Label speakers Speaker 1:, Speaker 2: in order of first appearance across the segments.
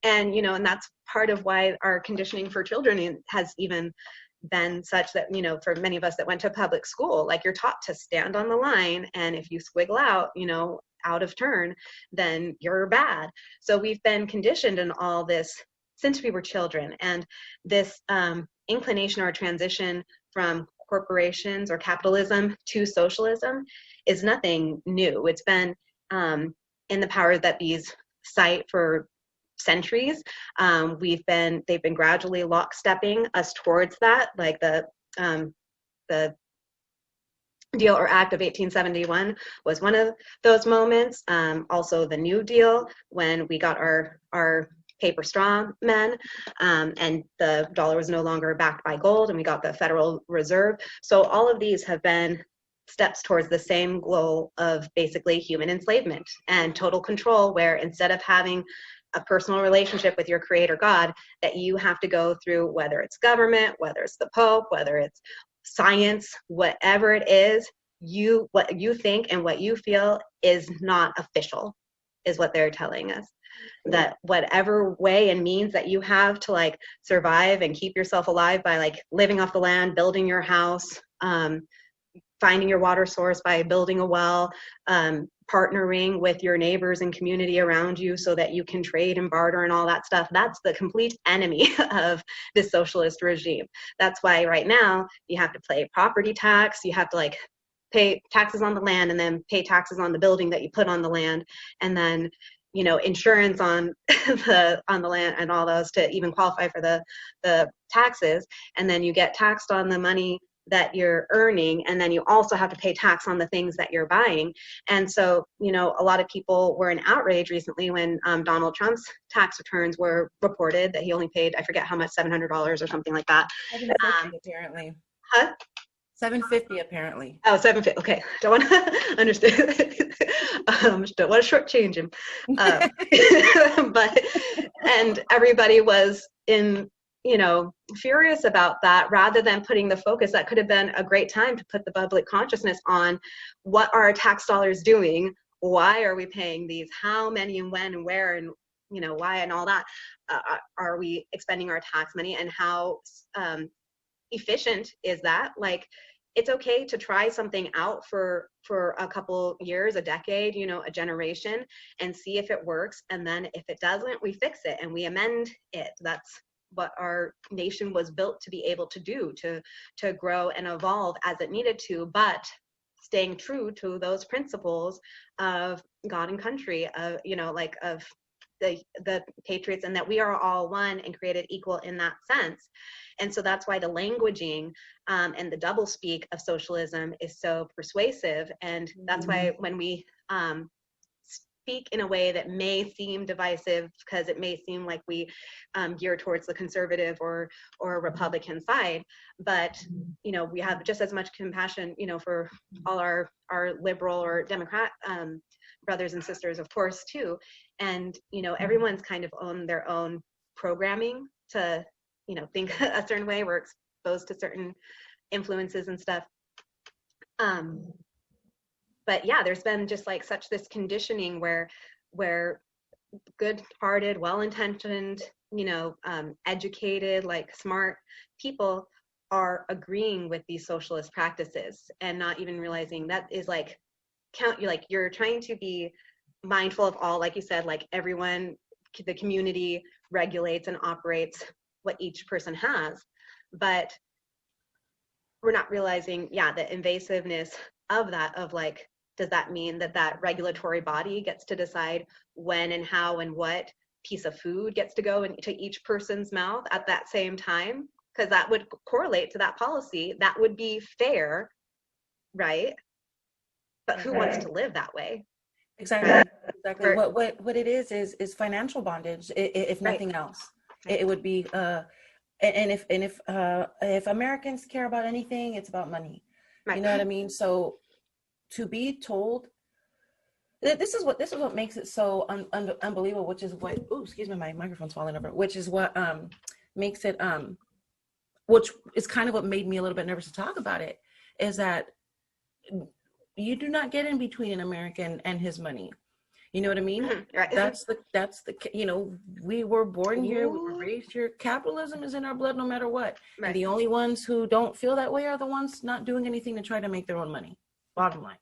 Speaker 1: And, you know, and that's part of why our conditioning for children has even been such that, you know, for many of us that went to public school, like you're taught to stand on the line, and if you squiggle out, you know, out of turn, then you're bad. So we've been conditioned in all this since we were children. And this inclination or transition from corporations or capitalism to socialism is nothing new. It's been in the power that these cite for centuries. They've been gradually lockstepping us towards that, like the Deal or Act of 1871 was one of those moments. Also the New Deal, when we got our paper straw men, and the dollar was no longer backed by gold, and we got the Federal Reserve. So all of these have been steps towards the same goal of basically human enslavement and total control, where instead of having a personal relationship with your creator God, that you have to go through, whether it's government, whether it's the Pope, whether it's science, whatever it is, what you think and what you feel is not official, is what they're telling us. That whatever way and means that you have to like survive and keep yourself alive by like living off the land, building your house, finding your water source by building a well, partnering with your neighbors and community around you so that you can trade and barter and all that stuff. That's the complete enemy of this socialist regime. That's why right now you have to pay property tax, you have to like pay taxes on the land, and then pay taxes on the building that you put on the land, and then, you know, insurance on the land and all those to even qualify for the taxes. And then you get taxed on the money that you're earning, and then you also have to pay tax on the things that you're buying. And so, you know, a lot of people were in outrage recently when Donald Trump's tax returns were reported that he only paid, I forget how much, $700 or something like that.
Speaker 2: Apparently.
Speaker 1: Huh?
Speaker 2: $750 apparently.
Speaker 1: Oh, $750. Okay, don't want to understand. Don't want to shortchange him. But and everybody was in, you know, furious about that, rather than putting the focus. That could have been a great time to put the public consciousness on what are our tax dollars doing, why are we paying these, how many and when and where and, you know, why and all that. Are we expending our tax money, and how efficient is that? Like, it's okay to try something out for a couple years, a decade, you know, a generation, and see if it works. And then if it doesn't, we fix it and we amend it. That's what our nation was built to be able to do, to grow and evolve as it needed to, but staying true to those principles of God and country, of, you know, like of the patriots, and that we are all one and created equal in that sense. And so that's why the languaging and the doublespeak of socialism is so persuasive. And that's why when we speak in a way that may seem divisive, because it may seem like we gear towards the conservative or Republican side, but, you know, we have just as much compassion, you know, for all our liberal or Democrat brothers and sisters, of course, too. And, you know, everyone's kind of on their own programming to, you know, think a certain way. We're exposed to certain influences and stuff. But yeah, there's been just like such this conditioning where good-hearted, well-intentioned, you know, educated, like smart people are agreeing with these socialist practices and not even realizing that is like you're trying to be mindful of all, like you said, like everyone, the community regulates and operates what each person has, but we're not realizing, yeah, the invasiveness of that, of like, does that mean that regulatory body gets to decide when and how and what piece of food gets to go into each person's mouth at that same time? Because that would correlate to that policy. That would be fair, right? But who wants to live that way?
Speaker 2: Exactly. What it is financial bondage, if nothing else. It would be and if Americans care about anything, it's about money. You know what I mean? So to be told, this is what makes it so unbelievable, which is what, excuse me, my microphone's falling over, which is what makes it which is kind of what made me a little bit nervous to talk about it, is that you do not get in between an American and his money. You know what I mean?
Speaker 1: Right.
Speaker 2: That's the, you know, we were born here, we were
Speaker 1: Ooh.
Speaker 2: raised here. Capitalism is in our blood no matter what. And
Speaker 1: Right.
Speaker 2: the only ones who don't feel that way are the ones not doing anything to try to make their own money. Bottom line.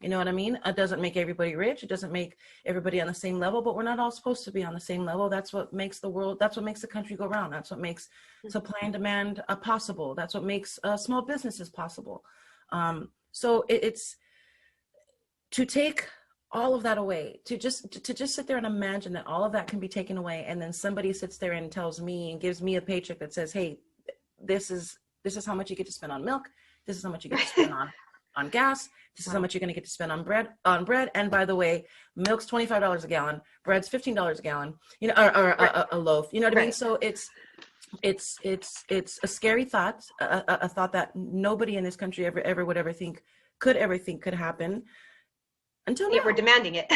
Speaker 2: You know what I mean? It doesn't make everybody rich. It doesn't make everybody on the same level, but we're not all supposed to be on the same level. That's what makes the world, that's what makes the country go round. That's what makes supply and demand possible. That's what makes small businesses possible. So it's to take all of that away, to just sit there and imagine that all of that can be taken away, and then somebody sits there and tells me and gives me a paycheck that says, hey, this is how much you get to spend on milk, this is how much you get to spend on gas, this is how much you're going to get to spend on bread, and by the way, milk's $25 a gallon, bread's $15 a gallon, you know, or a loaf, you know what I mean? So it's a scary thought, a thought that nobody in this country ever would ever think could happen. Until now.
Speaker 1: Yet we're demanding it.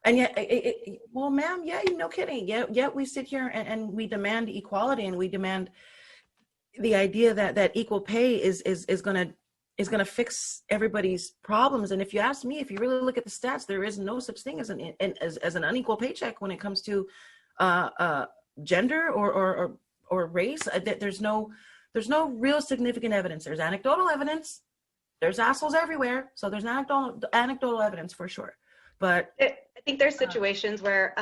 Speaker 2: And yet, well, ma'am, yeah, no kidding. Yet we sit here and we demand equality, and we demand the idea that equal pay is gonna fix everybody's problems. And if you ask me, if you really look at the stats, there is no such thing as an unequal paycheck when it comes to gender or race. There's no real significant evidence. There's anecdotal evidence. There's assholes everywhere, so there's anecdotal evidence for sure. But
Speaker 1: I think there's situations where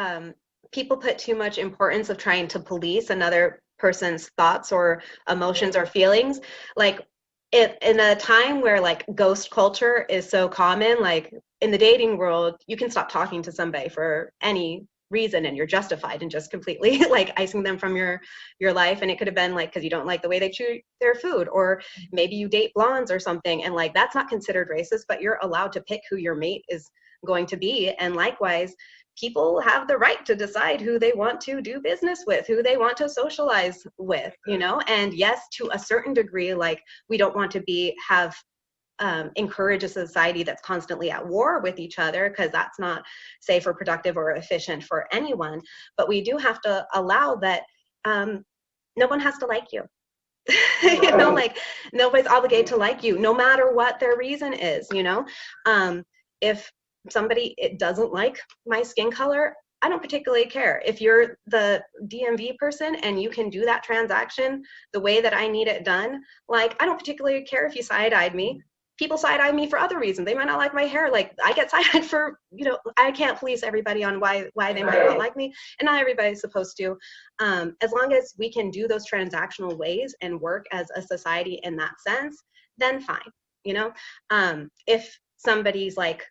Speaker 1: people put too much importance of trying to police another person's thoughts or emotions or feelings. Like in a time where like ghost culture is so common, like in the dating world, you can stop talking to somebody for any reason and you're justified in just completely like icing them from your life. And it could have been like because you don't like the way they chew their food, or maybe you date blondes or something, and like that's not considered racist, but you're allowed to pick who your mate is going to be. And likewise, people have the right to decide who they want to do business with, who they want to socialize with, you know. And yes, to a certain degree, like we don't want to encourage a society that's constantly at war with each other, because that's not safe or productive or efficient for anyone. But we do have to allow that no one has to like you. You know, like nobody's obligated to like you, no matter what their reason is, you know. If somebody doesn't like my skin color, I don't particularly care. If you're the DMV person and you can do that transaction the way that I need it done, like I don't particularly care if you side-eyed me. People side-eye me for other reasons. They might not like my hair. Like I get side-eyed for, you know, I can't police everybody on why they might not like me, and not everybody's supposed to. As long as we can do those transactional ways and work as a society in that sense, then fine. You know, if somebody's like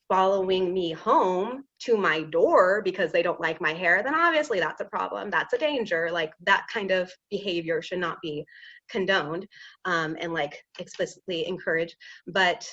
Speaker 1: following me home to my door because they don't like my hair, then obviously that's a problem. That's a danger. Like that kind of behavior should not be condoned and like explicitly encouraged. But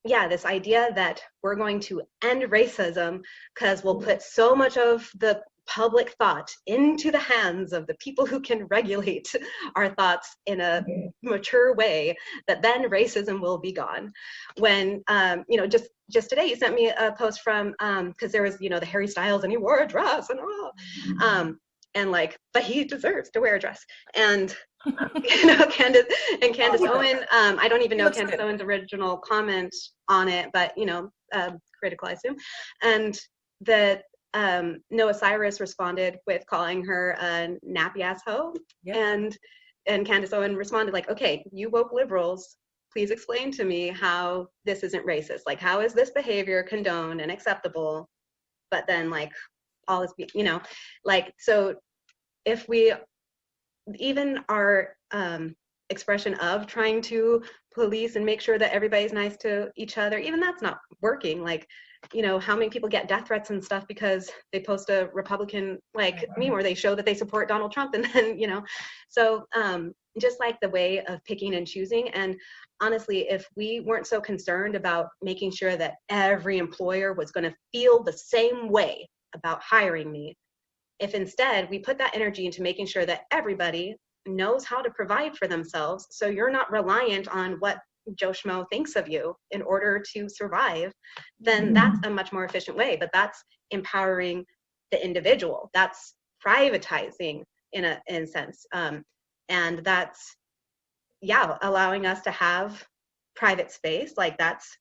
Speaker 1: yeah, this idea that we're going to end racism because we'll put so much of the public thought into the hands of the people who can regulate our thoughts in a mature way, that then racism will be gone. When you know, just today you sent me a post from because there was, you know, the Harry Styles and he wore a dress and all and like, but he deserves to wear a dress. And you know, Candace Owen, I don't even know Candace Owen's original comment on it, but you know, critical I assume. And that Noah Cyrus responded with calling her a nappy ass hoe. And Candace Owen responded like, okay, you woke liberals, please explain to me how this isn't racist. Like, how is this behavior condoned and acceptable? But then like all this, you know, like, so if we, even our expression of trying to police and make sure that everybody's nice to each other, even that's not working. Like, you know, how many people get death threats and stuff because they post a Republican like meme where they show that they support Donald Trump, and then, you know, so just like the way of picking and choosing. And honestly, if we weren't so concerned about making sure that every employer was going to feel the same way about hiring me, if instead we put that energy into making sure that everybody knows how to provide for themselves, so you're not reliant on what Joe Schmo thinks of you in order to survive, then that's a much more efficient way. But that's empowering the individual. That's privatizing in a sense. And that's, yeah, allowing us to have private space. Like that's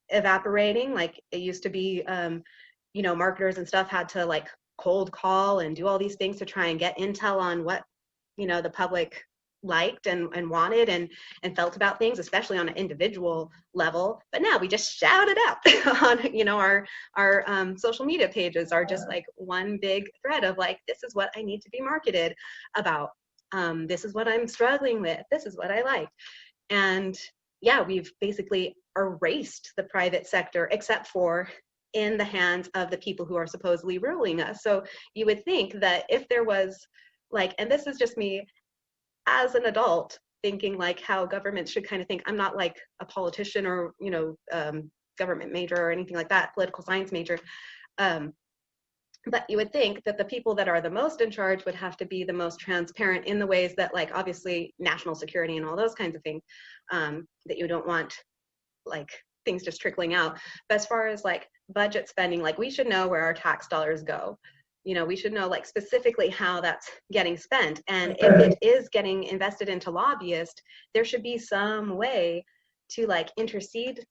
Speaker 1: evaporating. Like it used to be, marketers and stuff had to like cold call and do all these things to try and get intel on what, the public liked and wanted and felt about things, especially on an individual level. But now we just shout it out on, our social media pages are just like one big thread of like, this is what I need to be marketed about. This is what I'm struggling with. This is what I like. And yeah, we've basically erased the private sector, except for in the hands of the people who are supposedly ruling us. So you would think that if there was like, and this is just me as an adult thinking like how governments should kind of think. I'm not like a politician or, government major or anything like that, political science major. But you would think that the people that are the most in charge would have to be the most transparent in the ways that, like, obviously national security and all those kinds of things, that you don't want like things just trickling out. But as far as like budget spending, like we should know where our tax dollars go. We should know like specifically how that's getting spent. And if it is getting invested into lobbyists, there should be some way to like intercede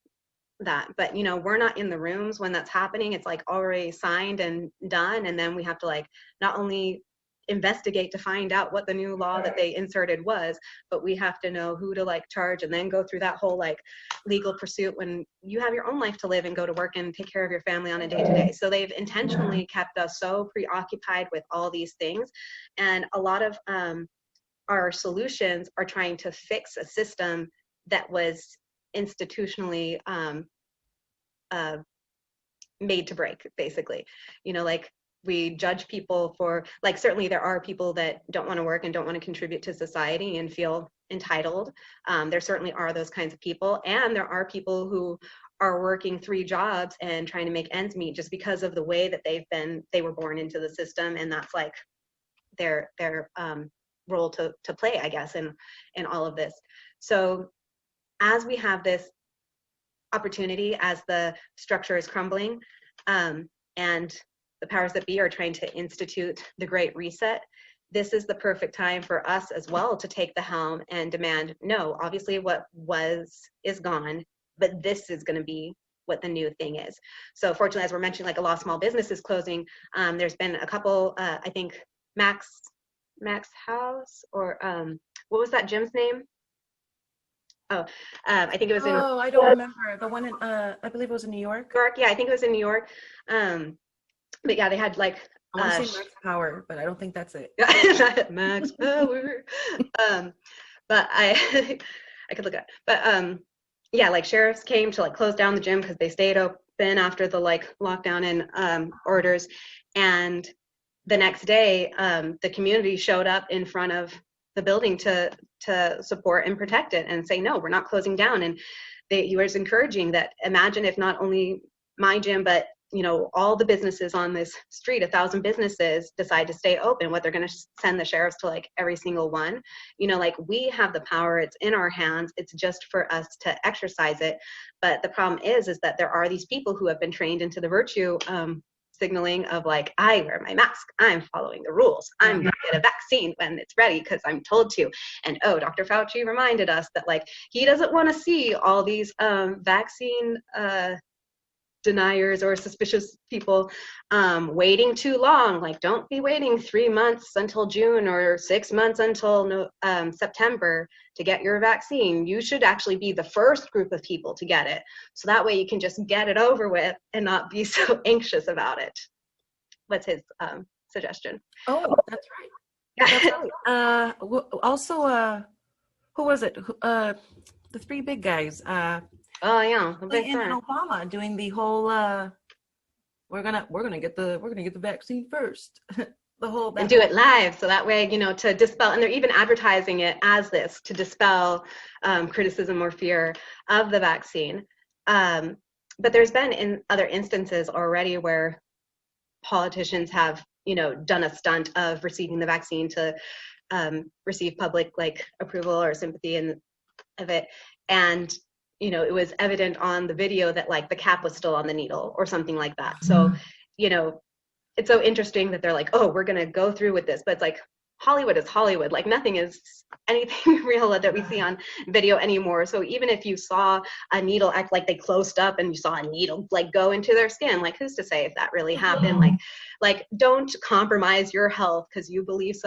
Speaker 1: that. But we're not in the rooms when that's happening. It's like already signed and done, and then we have to like not only investigate to find out what the new law that they inserted was, but we have to know who to like charge and then go through that whole like legal pursuit when you have your own life to live and go to work and take care of your family on a day-to-day. So they've intentionally kept us so preoccupied with all these things, and a lot of our solutions are trying to fix a system that was institutionally made to break, basically. Like we judge people for, like, certainly there are people that don't want to work and don't want to contribute to society and feel entitled. There certainly are those kinds of people, and there are people who are working 3 jobs and trying to make ends meet just because of the way that they were born into the system, and that's like their role to play, I guess, in all of this. So as we have this opportunity, as the structure is crumbling, and the powers that be are trying to institute the Great Reset, this is the perfect time for us as well to take the helm and demand, no, obviously what was is gone, but this is going to be what the new thing is. So fortunately, as we're mentioning, like a lot of small businesses closing, there's been a couple, I think Max House, or what was that gym's name? I think it was in.
Speaker 2: Oh, I don't remember. The one in, I believe it was in New York.
Speaker 1: Yeah, I think it was in New York. But yeah, they had like.
Speaker 2: I want to say Max Power, but I don't think that's it.
Speaker 1: Max Power. But I could look at it. But yeah, like sheriffs came to like close down the gym because they stayed open after the like lockdown and orders. And the next day, the community showed up in front of the building to support and protect it and say, no, we're not closing down. And he was encouraging that, imagine if not only my gym, but all the businesses on this street, 1,000 businesses, decide to stay open, what they're going to send the sheriffs to like every single one. Like we have the power, it's in our hands, it's just for us to exercise it. But the problem is that there are these people who have been trained into the virtue signaling of like, I wear my mask, I'm following the rules, I'm going to get a vaccine when it's ready because I'm told to. And Dr. Fauci reminded us that like he doesn't want to see all these vaccine deniers or suspicious people waiting too long. Like, don't be waiting 3 months until June or 6 months until September to get your vaccine. You should actually be the first group of people to get it, so that way you can just get it over with and not be so anxious about it. What's his suggestion?
Speaker 2: Oh, that's right. Yeah. That's right. Also, who was it? The 3 big guys.
Speaker 1: Oh yeah,
Speaker 2: Clinton and Obama doing the whole we're gonna get the vaccine first. The whole
Speaker 1: and do it live, so that way to dispel, and they're even advertising it as this to dispel criticism or fear of the vaccine. But there's been in other instances already where politicians have done a stunt of receiving the vaccine to receive public like approval or sympathy of it, and it was evident on the video that like the cap was still on the needle or something like that. So, it's so interesting that they're like, oh, we're going to go through with this. But it's like, Hollywood is Hollywood. Like nothing is anything real that we see on video anymore. So even if you saw a needle act like they closed up and you saw a needle like go into their skin, like who's to say if that really happened? Like don't compromise your health because you believe